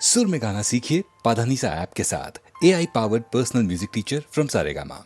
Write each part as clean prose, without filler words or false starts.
सुर में गाना सीखिए पाधानीसा ऐप के साथ। AI powered personal music teacher from Saregama.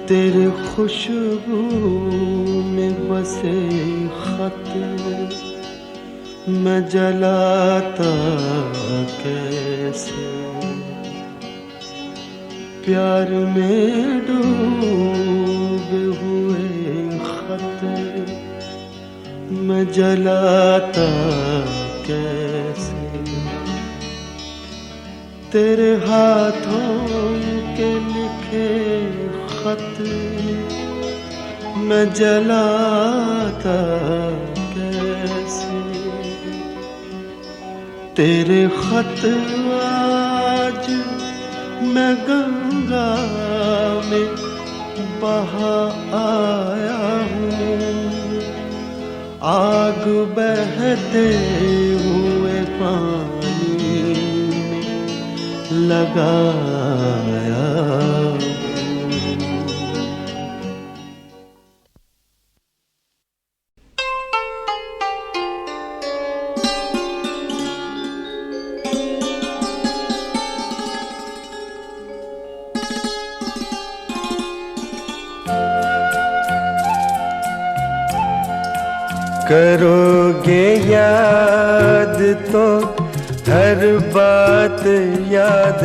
तेरे खुशबू में बसे खत मैं जलाता कैसे, प्यार में डूबे हुए खत मैं जलाता कैसे। तेरे हाथों के लिखे खत मैं जलाता कैसे। तेरे खत आज मैं गंगा में बहा आया हूँ, आग बहते हुए पानी में लगाया। करोगे याद तो हर बात याद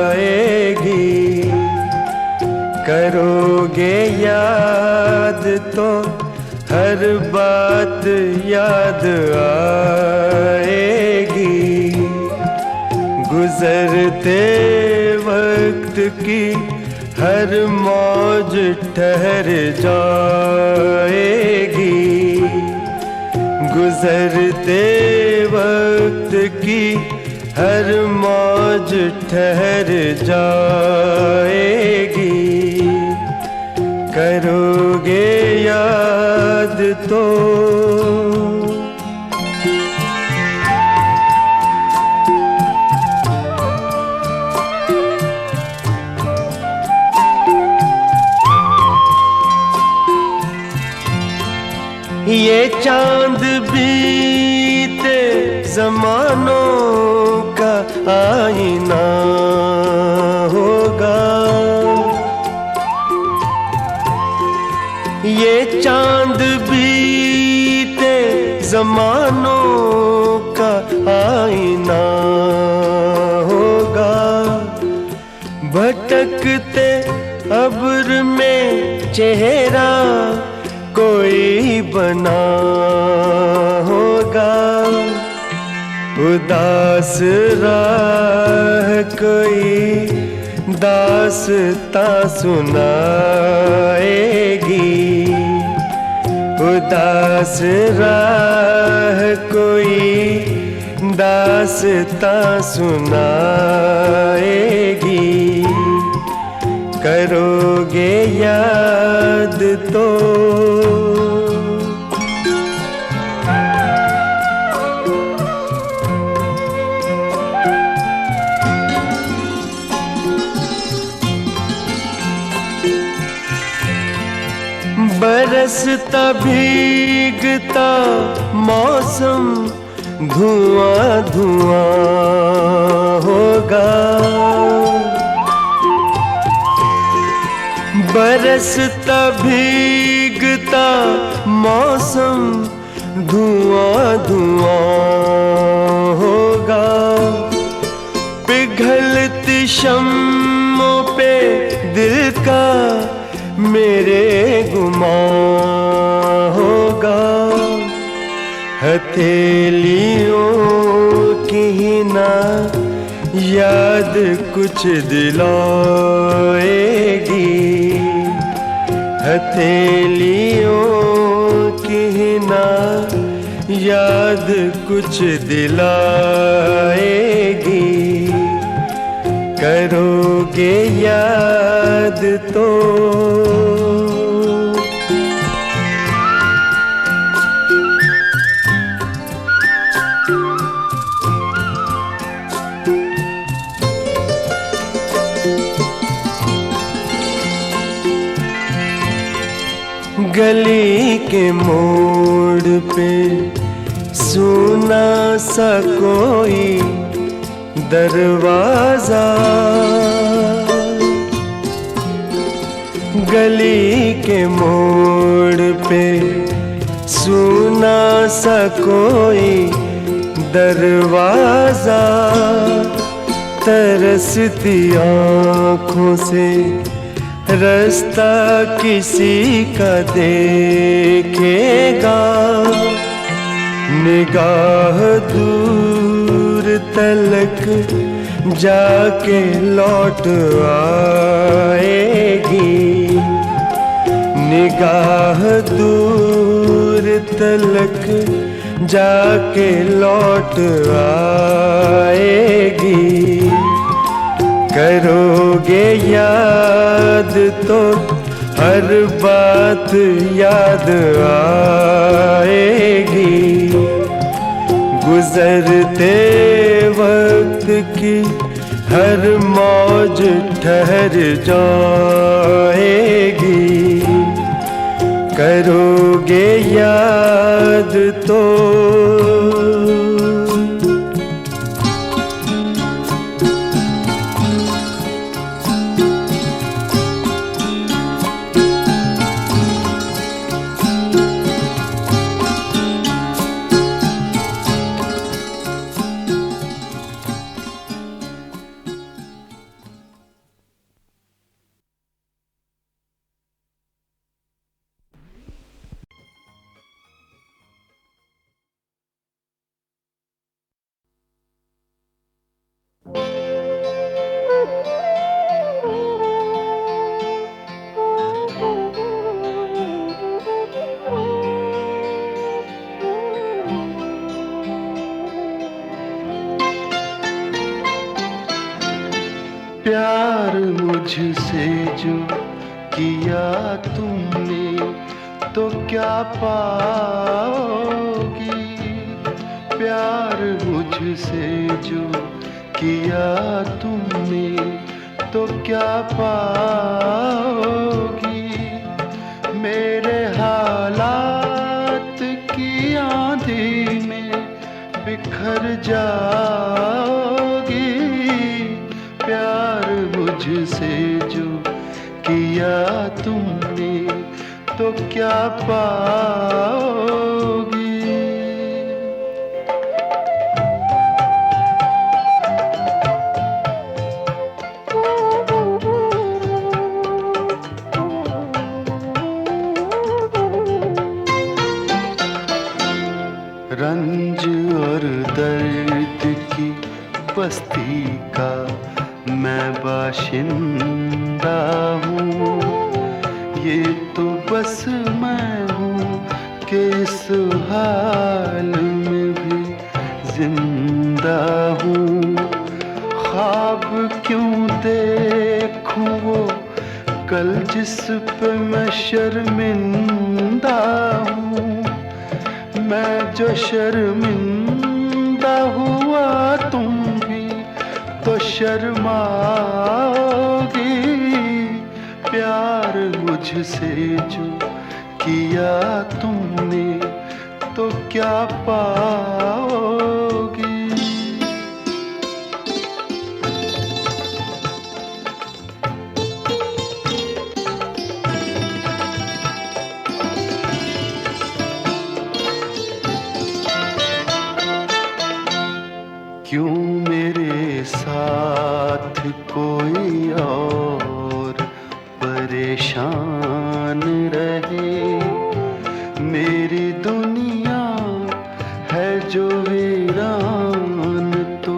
आएगी। करोगे याद तो हर बात याद आएगी। गुजरते वक्त की हर मौज ठहर जाएगी। गुजरते वक्त की हर मौज ठहर जाएगी। करोगे याद तो ये चांद बीते जमानों का आईना होगा। ये चांद बीते जमानों का आईना होगा। भटकते अब्र में चेहरा कोई बना होगा। उदास राह कोई दास्तां सुनाएगी। उदास राह कोई दास्तां सुनाएगी। करोगे याद तो बरसता भीगता मौसम धुआं धुआं होगा। बरसता भीगता मौसम धुआं धुआं होगा। पिघलती शम्मों पे दिल का मेरे गुमां होगा। हथेलियों की ना याद कुछ दिलाएगी। हथेलियों की ना याद कुछ दिलाएगी। करोगे याद तो गली के मोड़ पे सुना सा कोई दरवाजा। गली के मोड़ पे सुना सा कोई दरवाजा, तरसती आँखों से रास्ता किसी का देखेगा। निगाह दूर तलक जाके लौट आएगी। निगाह दूर तलक जाके लौट आएगी। करोगे याद तो हर बात याद आएगी। गुजरते वक्त की हर मौज ठहर जाएगी। करोगे याद तो प्यार मुझसे जो किया तुमने तो क्या पाओगी। प्यार मुझसे जो किया तुमने तो क्या पाओगी। मेरे हालात की आंधी में बिखर जाओगी। प्यार मुझसे जो किया तुमने तो क्या पाओगी। रंज और दर्द की बस्ती का मैं बाशिंदा हूँ। ये तो बस मैं हूँ कि इस हाल में भी जिंदा हूँ। ख्वाब क्यों देखूँ वो कल जिस पे मैं शर्मिंदा हूँ। मैं जो शर्मिंदा हुआ तुम भी तो शर्माओगी। प्यार मुझसे जो किया तुमने तो क्या पाओगी। क्यों मेरे साथ कोई और परेशान रहे। मेरी दुनिया है जो वीरान तो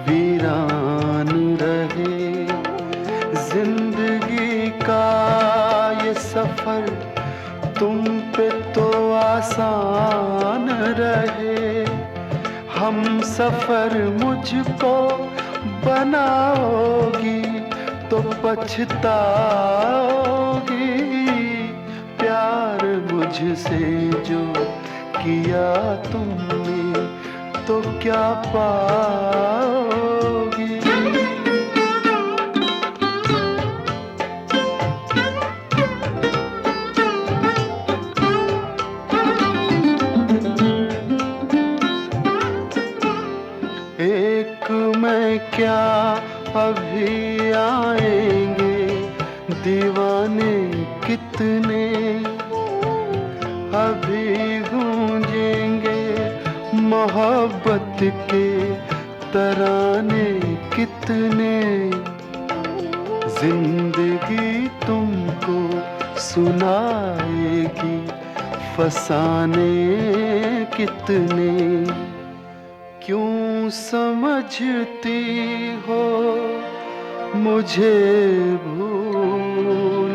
वीरान रहे। जिंदगी का ये सफर तुम पे तो आसान रहे। हम सफर मुझको बनाओगी तो पछताओगी। प्यार मुझसे जो किया तुमने तो क्या पाओगी। एक मैं क्या अभी आएंगे दीवाने कितने अभी गूंजेंगे मोहब्बत के तराने कितने, जिंदगी तुमको सुनाएगी फसाने कितने। क्यों समझती हो मुझे भूल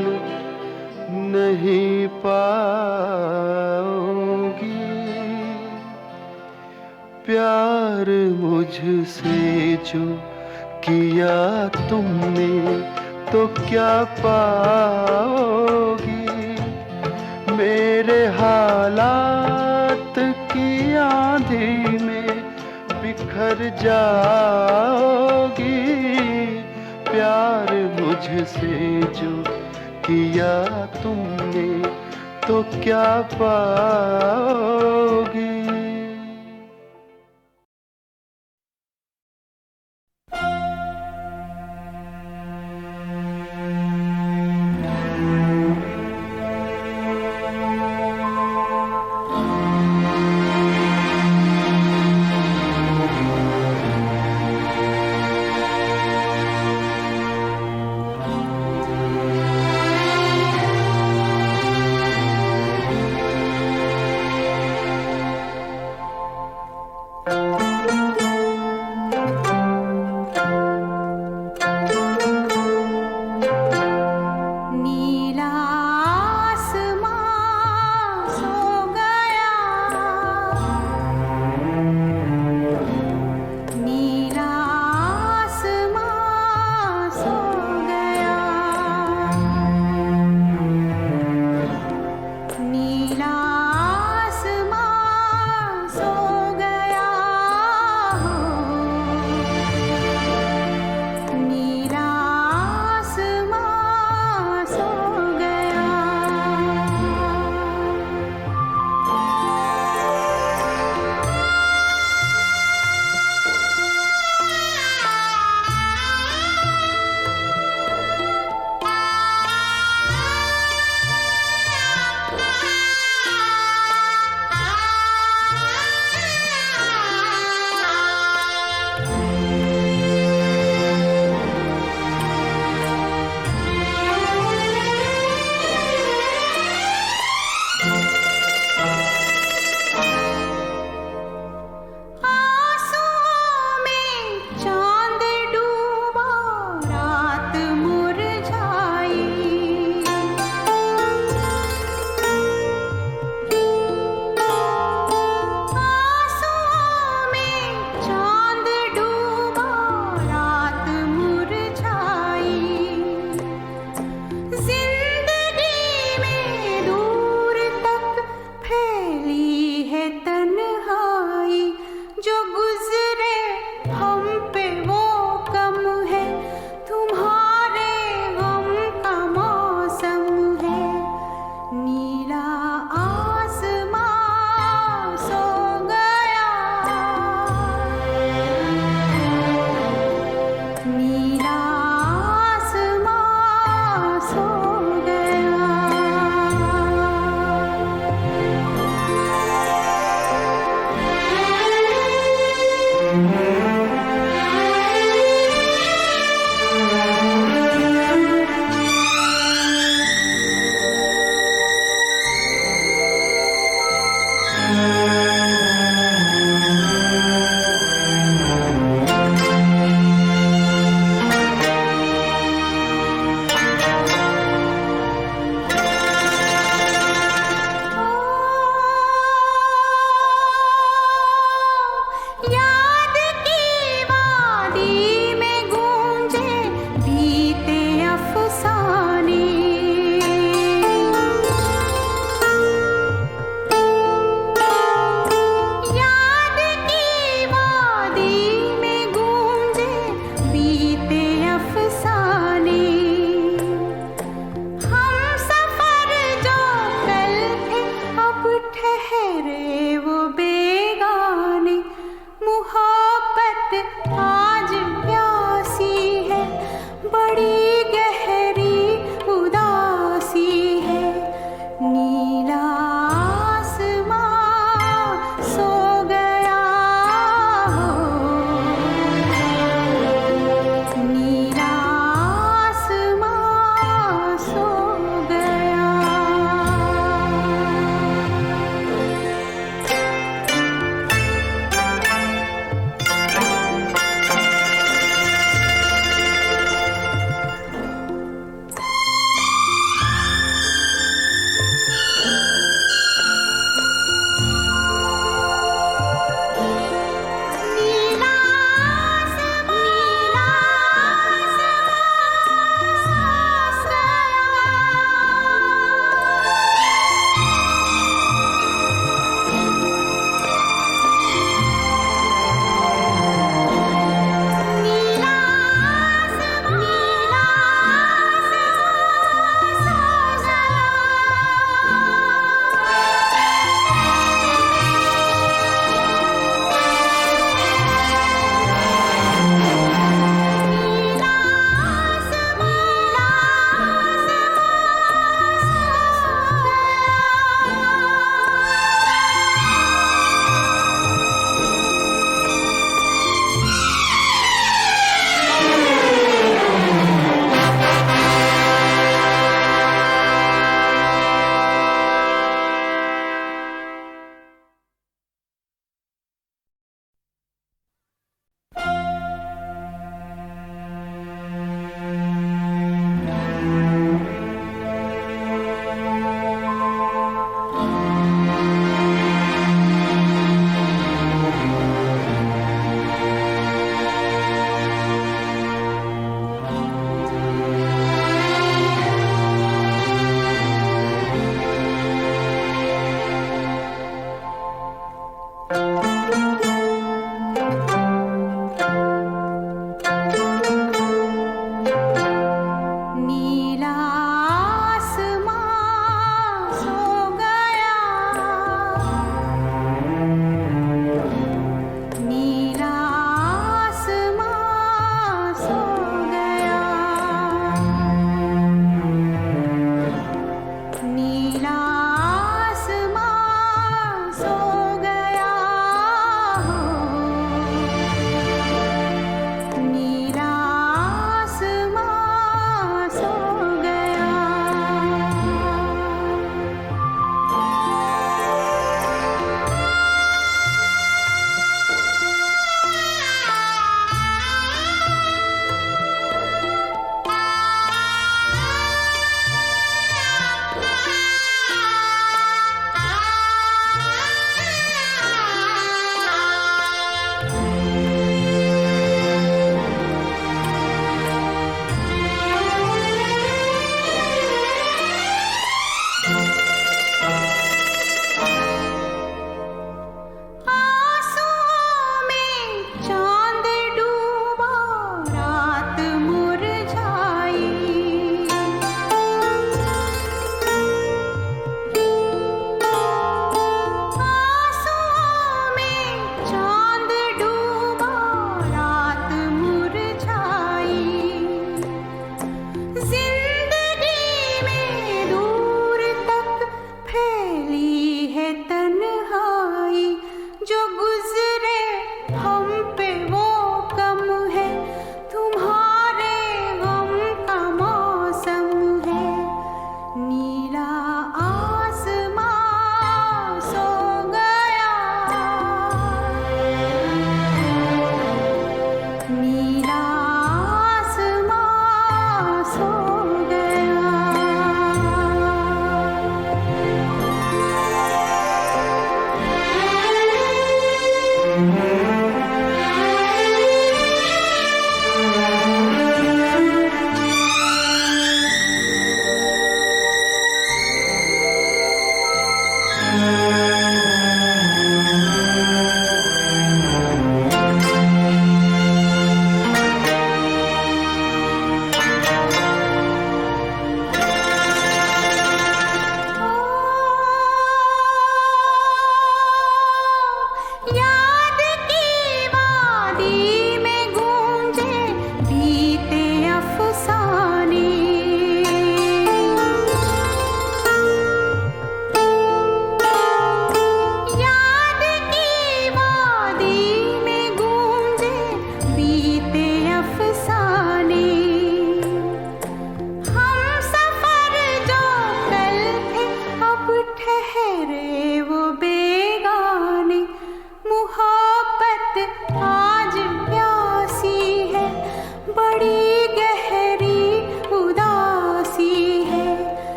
नहीं पाओगी, प्यार मुझसे जो किया तुमने तो क्या पाओगी, मेरे हालात की आंधी में बिखर जाओगी, प्यार मुझसे जो किया तुमने तो क्या पाओगी।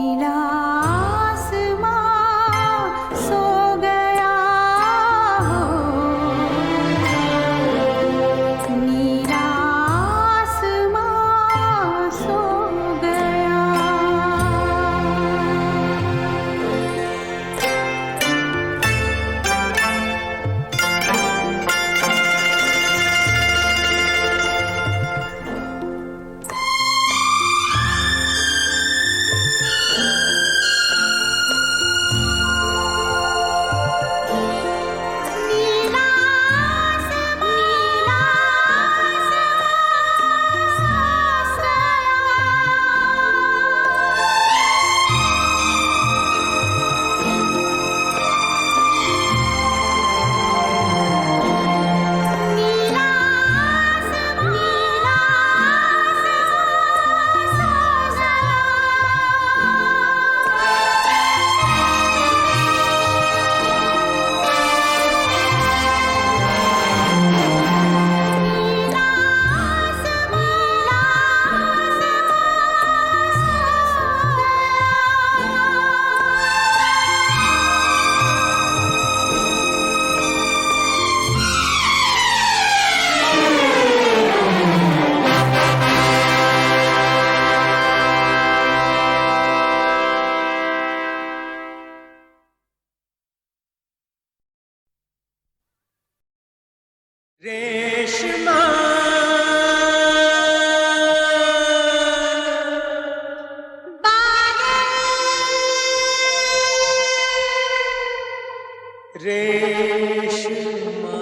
नीला आसमां सो गया हो, नीला आसमां सो गया। नीला रेशमा रेशमा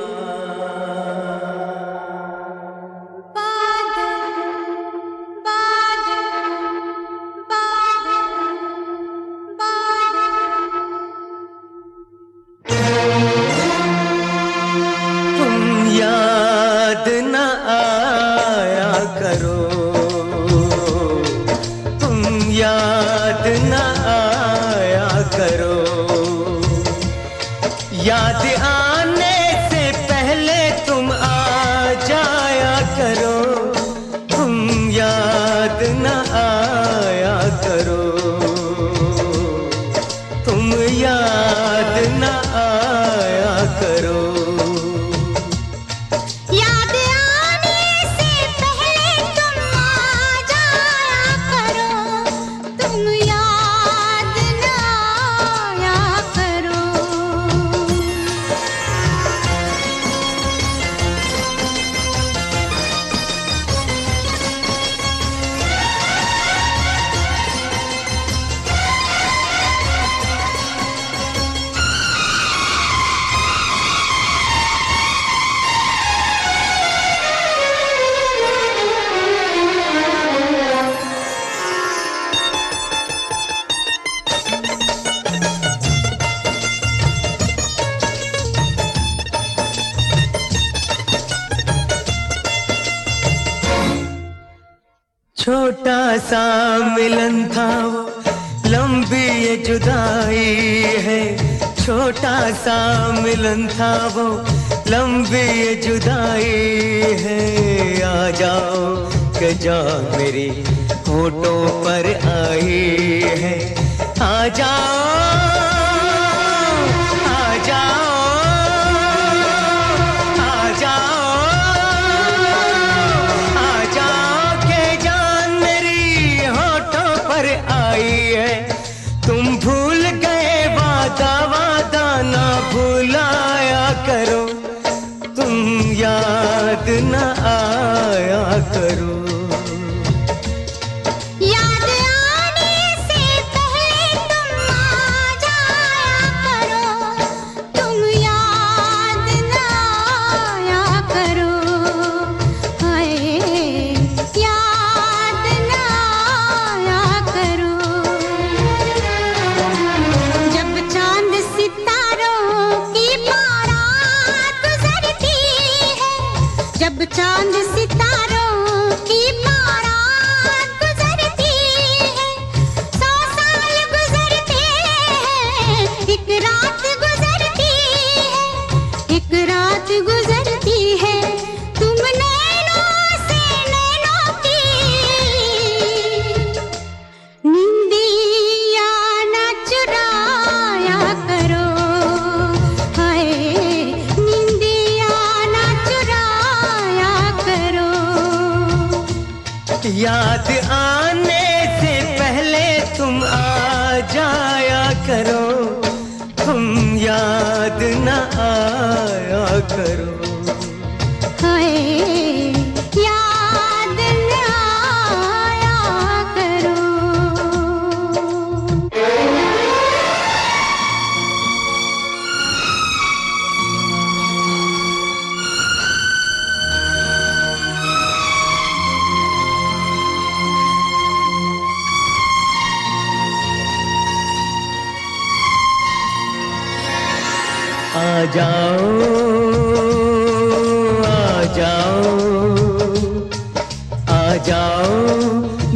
तुम याद न आया करो, तुम याद न आया करो, याद आने से पहले तुम आ जाया करो, तुम याद न आया करो, तुम याद न आया करो। याद आने से पहले तुम आ जाया करो, तुम याद न आया करो। छोटा सा मिलन था वो, लंबी ये जुदाई है, छोटा सा मिलन था वो, लंबी ये जुदाई है। आ जाओ के जा मेरी होठों पर आई है, आ जाओ आ जाओ आ जाओ आ जाओ के जान मेरी होठों पर आई है। तुम भूल गए वादा वादा ना भुलाया करो, तुम याद न आया करो। याद आने से पहले तुम आ करो, तुम याद न आया करो। हाय याद न आया करो। आ जाओ, आ जाओ, आ जाओ,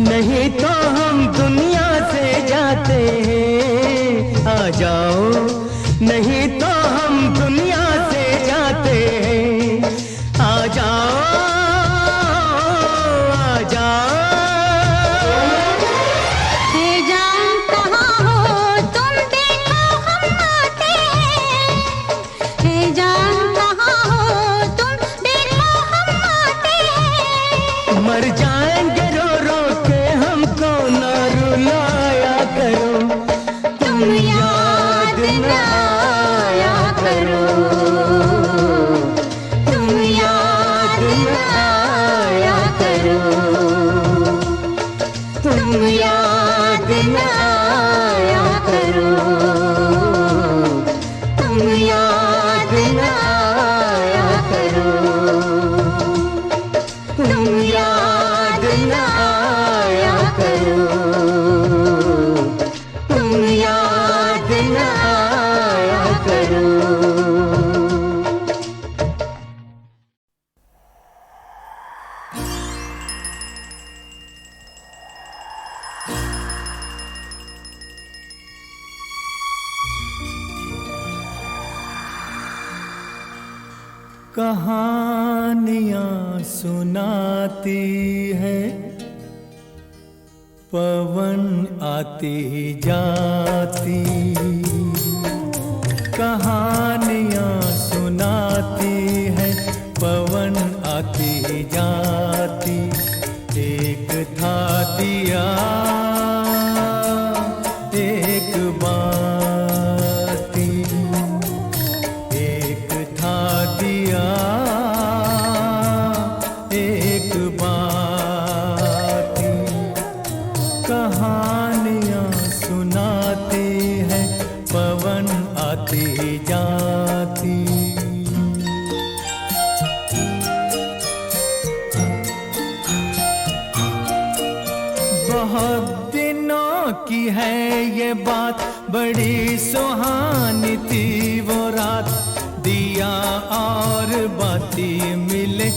नहीं तो हम दुनिया से जाते हैं। आ जाओ, नहीं तो हम दुनिया से जाते हैं। आ जाओ, आ जाओ। है जान कहाँ हो तुम, देखो हम आते हैं। है जान कहाँ हो तुम, देखो हम आते हैं। मर जाएंगे रो रो के, हमको न रुलाया करो। तुम याद न आया करो। तुम याद न आया करो। तुम याद न आया करो। तुम याद न आया करो। तुम याद न आया करो। तुम याद न आया करो। कहानियाँ सुनाती है, पवन आती जाती। कहानियाँ सुनाती है, पवन आती जाती। एक था दिया, एक बाती। एक था दिया, एक बाती। कहानियाँ सुनाती है, पवन आती जाती। बहुत दिनों की है ये बात, बड़ी सुहानी थी वो रात। दिया और बाती मिले,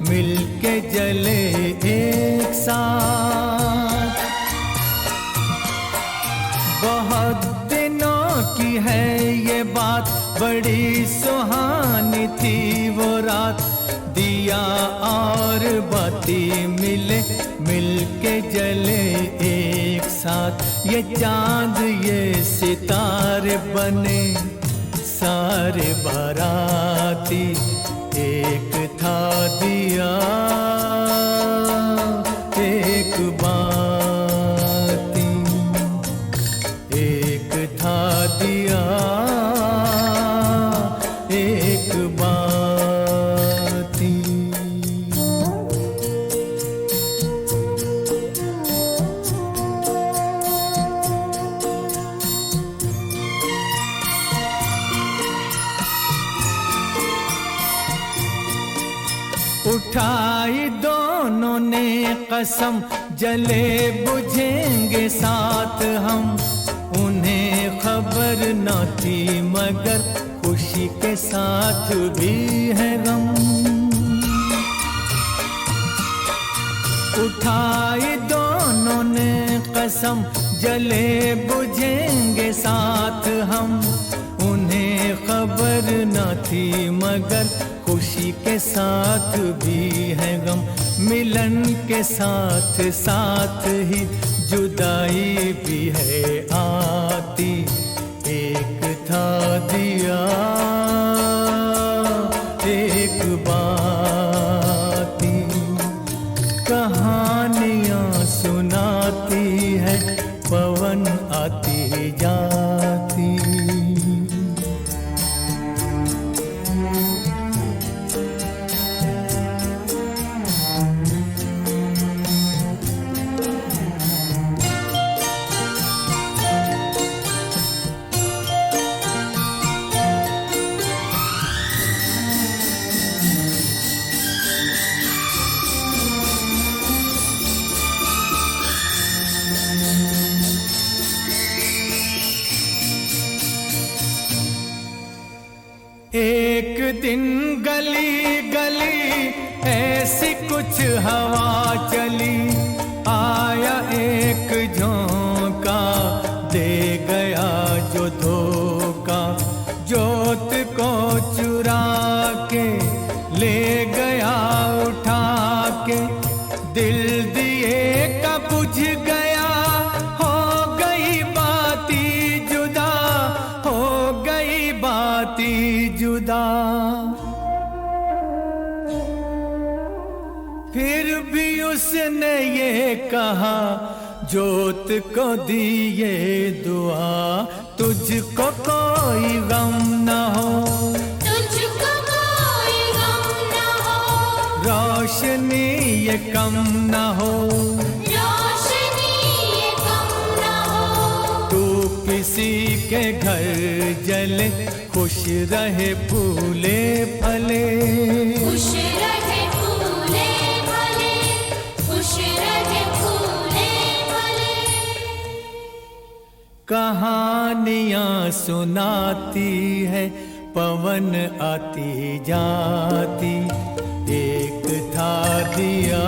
मिलके जले एक साथ। बहुत दिनों की है ये बात, बड़ी सुहानी थी वो रात। दिया और बाती मिले, मिलके जले एक साथ। ये चांद ये सितारे बने सारे बाराती। एक था दिया, एक बाती। एक था दिया, एक बाती। उठाई दोनों ने कसम, जले बुझेंगे साथ हम। उन्हें खबर न थी मगर खुशी के साथ भी है गम। उठाई दोनों ने कसम, जले बुझेंगे साथ हम। उन्हें खबर न थी मगर खुशी के साथ भी है गम। मिलन के साथ साथ ही जुदाई भी है आती। एक था दिया, एक बाती। कहानियाँ सुनाती है, पवन आती जाती। एक दिन गली गली ऐसी कुछ हवा चली, आया एक झोंका दे गया जो धोखा, जोत को चुरा के ले गया उठा के, दिल दिए का बुझ गया, हो गई बाती जुदा, हो गई बाती जुदा। फिर भी उसने ये कहा जोत को दिए दुआ, तुझको कोई गम न हो, तुझको कोई गम न हो, रोशनी ये कम न हो, रोशनी ये कम न हो। तू किसी के घर जले, खुश रहे फूले फले, खुश रहे फूले फले, खुश रहे फूले फले। कहानियां सुनाती है पवन आती जाती, एक था दिया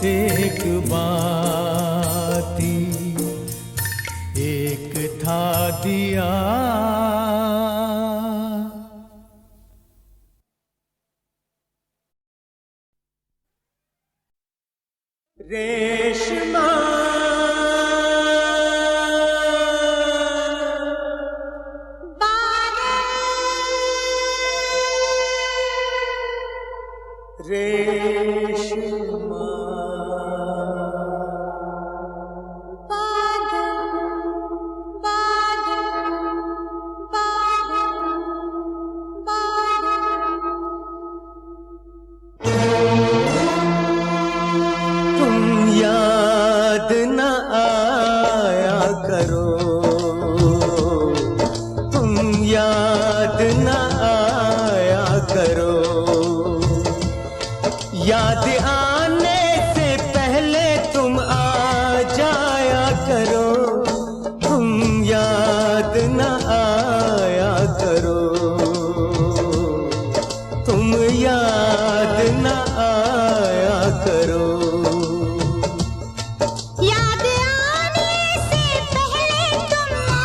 एक बाती, एक था दिया। रेशमा रेशमा तुम याद न आया करो, तुम याद न आया करो, याद आने से पहले तुम आ जाया करो, तुम याद न आया करो, तुम याद न आया करो। याद आने से पहले तुम आ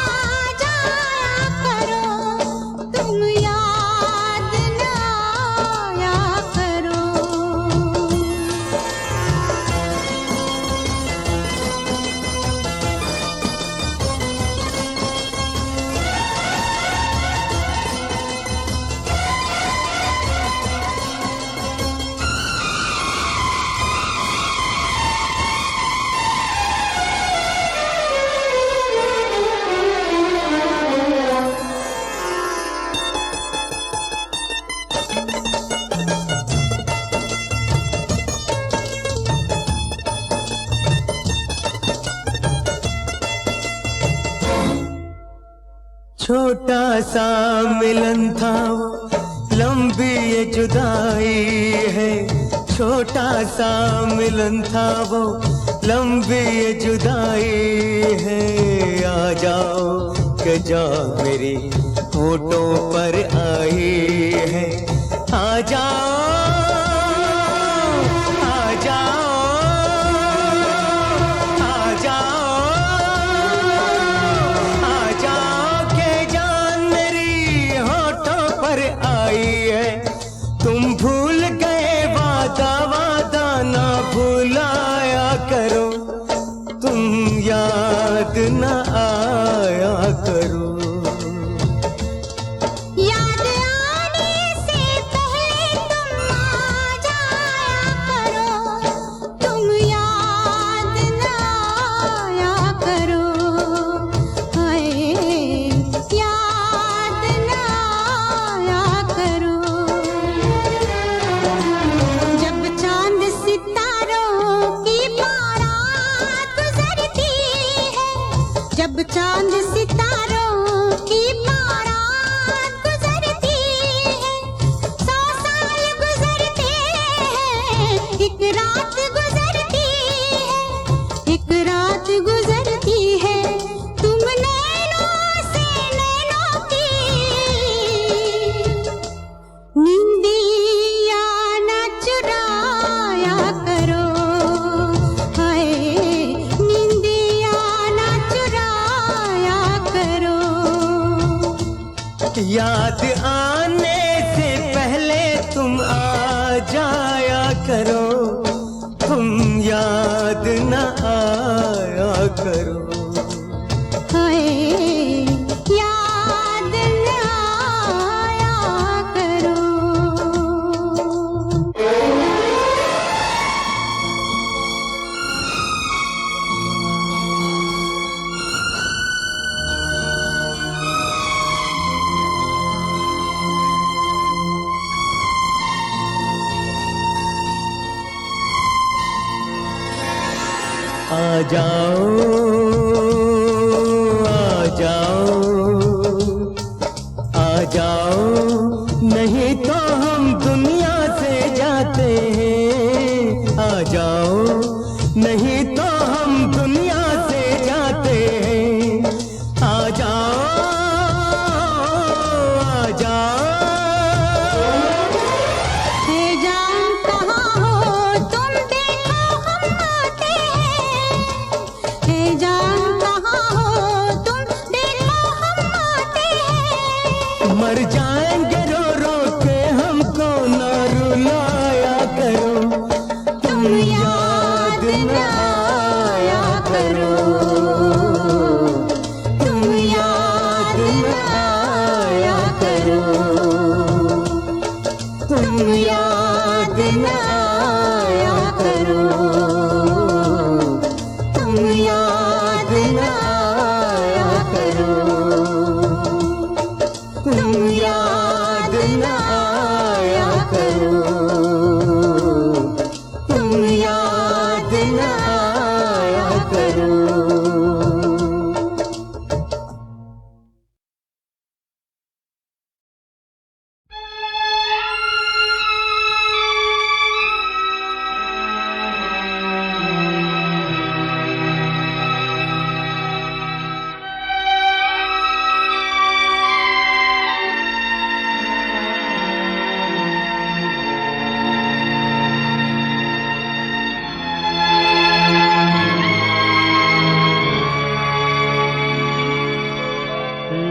जाया करो, तुम याद न आया करो। छोटा सा मिलन था वो, लंबी ये जुदाई है, छोटा सा मिलन था वो, लंबी ये जुदाई है। आ जाओ के जाओ मेरी होठों पर आई है, आ जाओ आ जाओ आ जाओ आ जाओ के जान मेरी होठों पर आई है। तुम भूल गए वादा वादा ना भुलाया करो, तुम याद न आया करो। याद आने से पहले तुम आ जाया करो, तुम याद न आया करो। हाय याद न आया करो। जब चांद सितारों की बारात गुजरती है, जब चांद सितारों की बारात गुजरती है, 100 साल गुजरते हैं, एक रात गुजरती है, एक रात गुजरती है। तुम नैनों से नैनों की याद आने से पहले तुम आ जाया करो, तुम याद न आया करो। हाय याद न आया करो। आ जाओ, आ जाओ, आ जाओ, नहीं तो हम दुनिया से जाते हैं। आ जाओ, नहीं तो हम दुनिया से जाते हैं। आ जाओ, आ जाओ। है जान कहाँ हो तुम, देखो हम आते हैं। है जान कहाँ हो तुम, देखो हम आते हैं। मर जाएंगे रो रो के, हमको न रुलाया करो, तुम याद न आया करो, तुम याद न आया करो, तुम याद न आया करो, तुम याद न आया करो, तुम याद न आया करो, तुम याद न आया करो।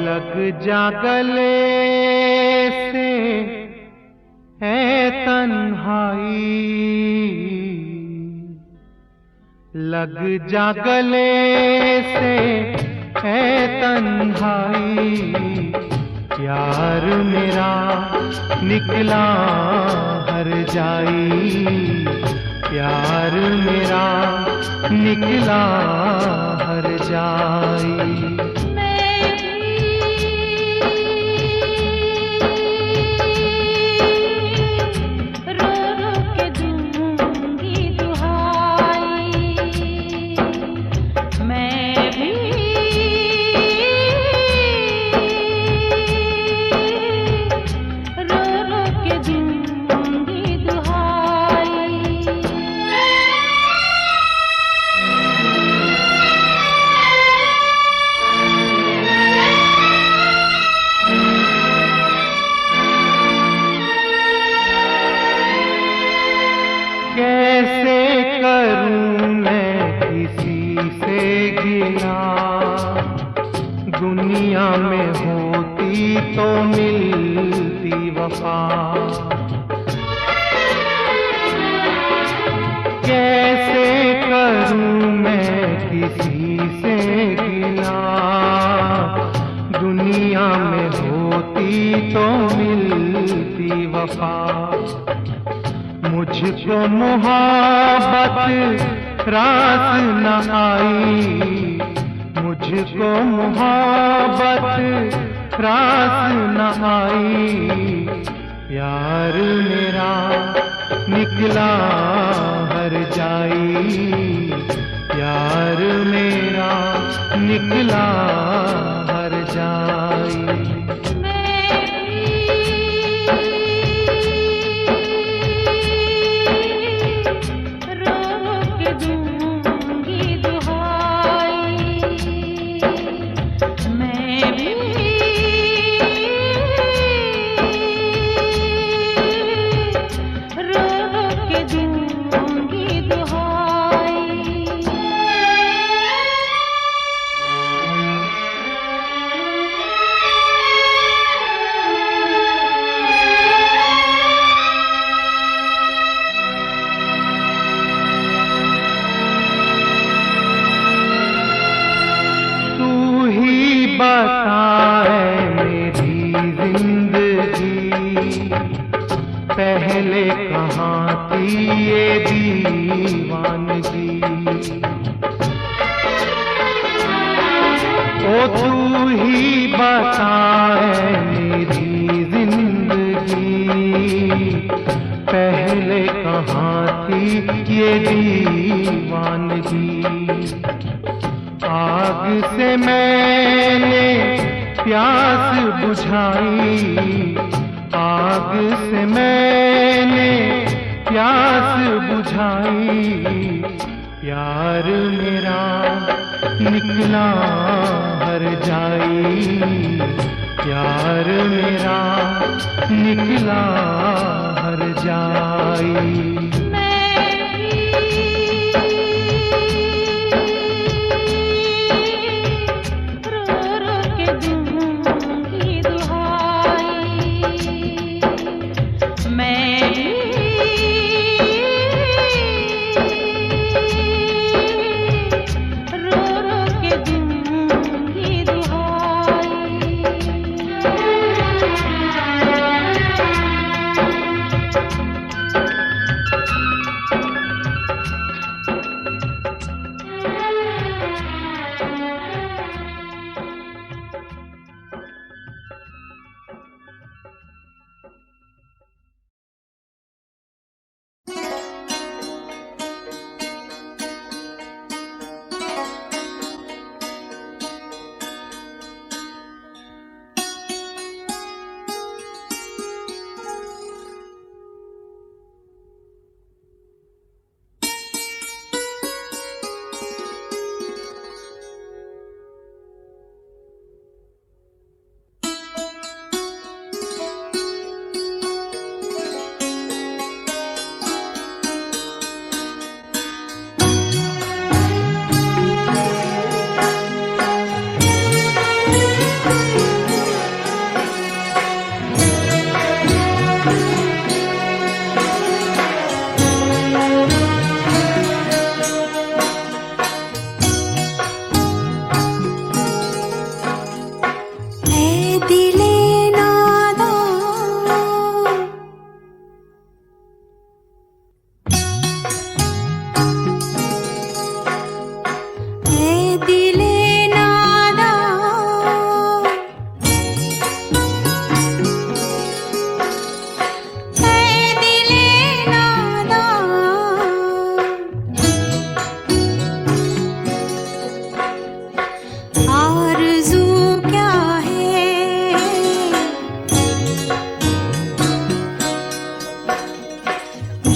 लग जा गले से है तन्हाई, लग जा गले से है तन्हाई। प्यार मेरा निकला हर जाई, प्यार मेरा निकला हर जाई। कैसे करूं मैं किसी से गिला, दुनिया में होती तो मिलती वफा। कैसे करूं मैं किसी से गिला, दुनिया में होती तो मिलती वफा। मुझको मोहब्बत रास न आई, मुझको मोहब्बत रास न आई। प्यार मेरा निकला हर जाई, प्यार मेरा निकला हर जाई। बताए मेरी जिंदगी, पहले कहाँ थी ये दीवानगी। ओ तू ही बताए मेरी जिंदगी, पहले कहाँ थी ये दीवानगी। आग से मैंने प्यास बुझाई, आग से मैंने प्यास बुझाई, प्यार मेरा निकला हर जाई, प्यार मेरा निकला हर जाई।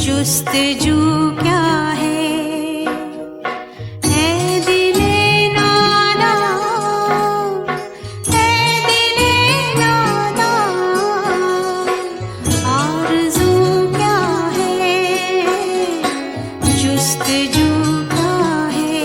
जुस्तजू क्या है दिले नादा, है दिले नादा, आरज़ू क्या है, जुस्तजू क्या है।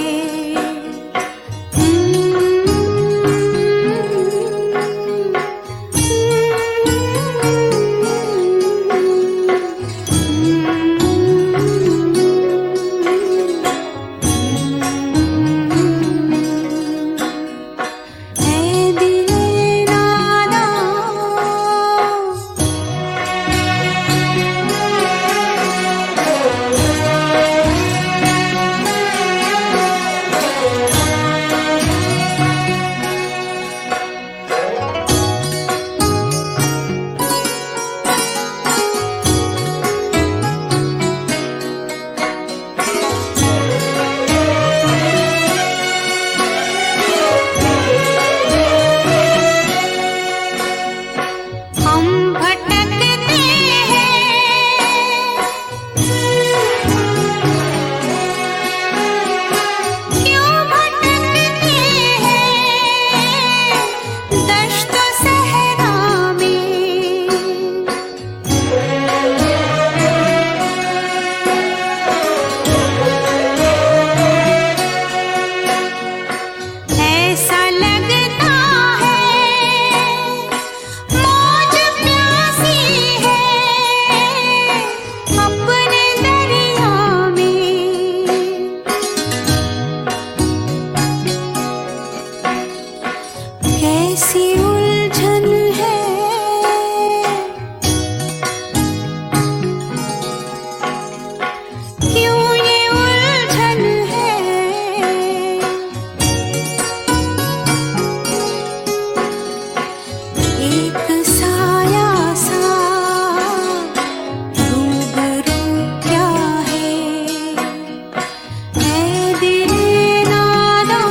कैसी उलझन है, क्यों ये उलझन है। एक साया सा रूबरू क्या है दिले नादा,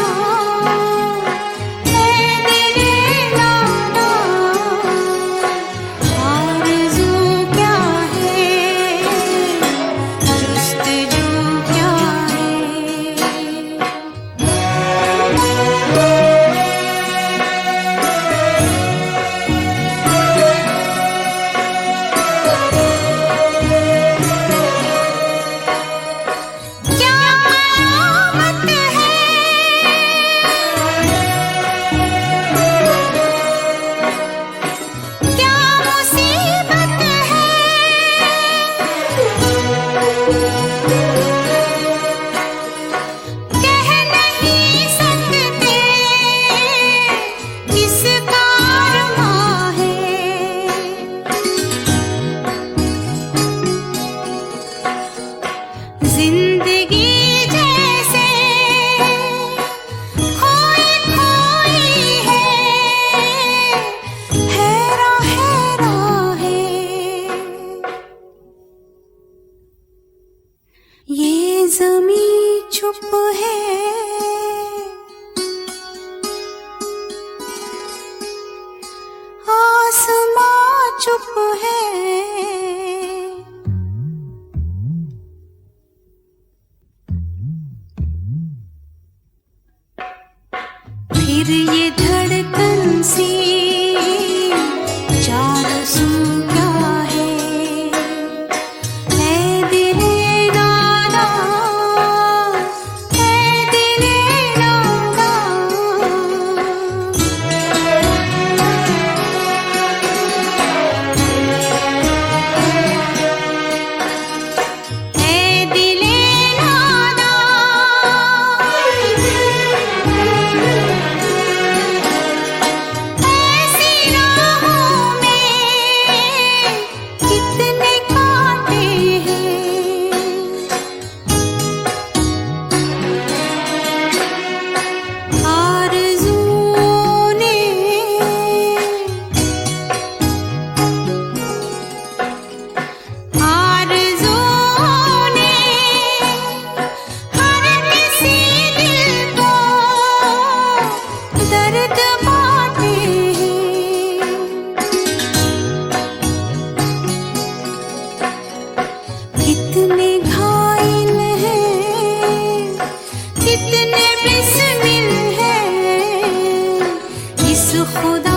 दिले नादा। आरज़ू क्या है, जुस्तजू क्या है। क्या कयामत है, क्या मुसीबत है। कह नहीं सकते किसका अरमां है। जिंदगी जैसे खोई खोई है, हैरा हैरा है। ये ज़मीं चुप है, आसमां चुप है। फिर ये धड़कन सी चारों सू क्या है दिले नादा, दिले नादा। दिले नादा, ऐसी राहों में कितने कांटे हैं। आरज़ुओं ने हर किसी दिल को दर्द बांटे हैं। कितने घायल हैं, कितने बिस्मिल हैं इस खुदा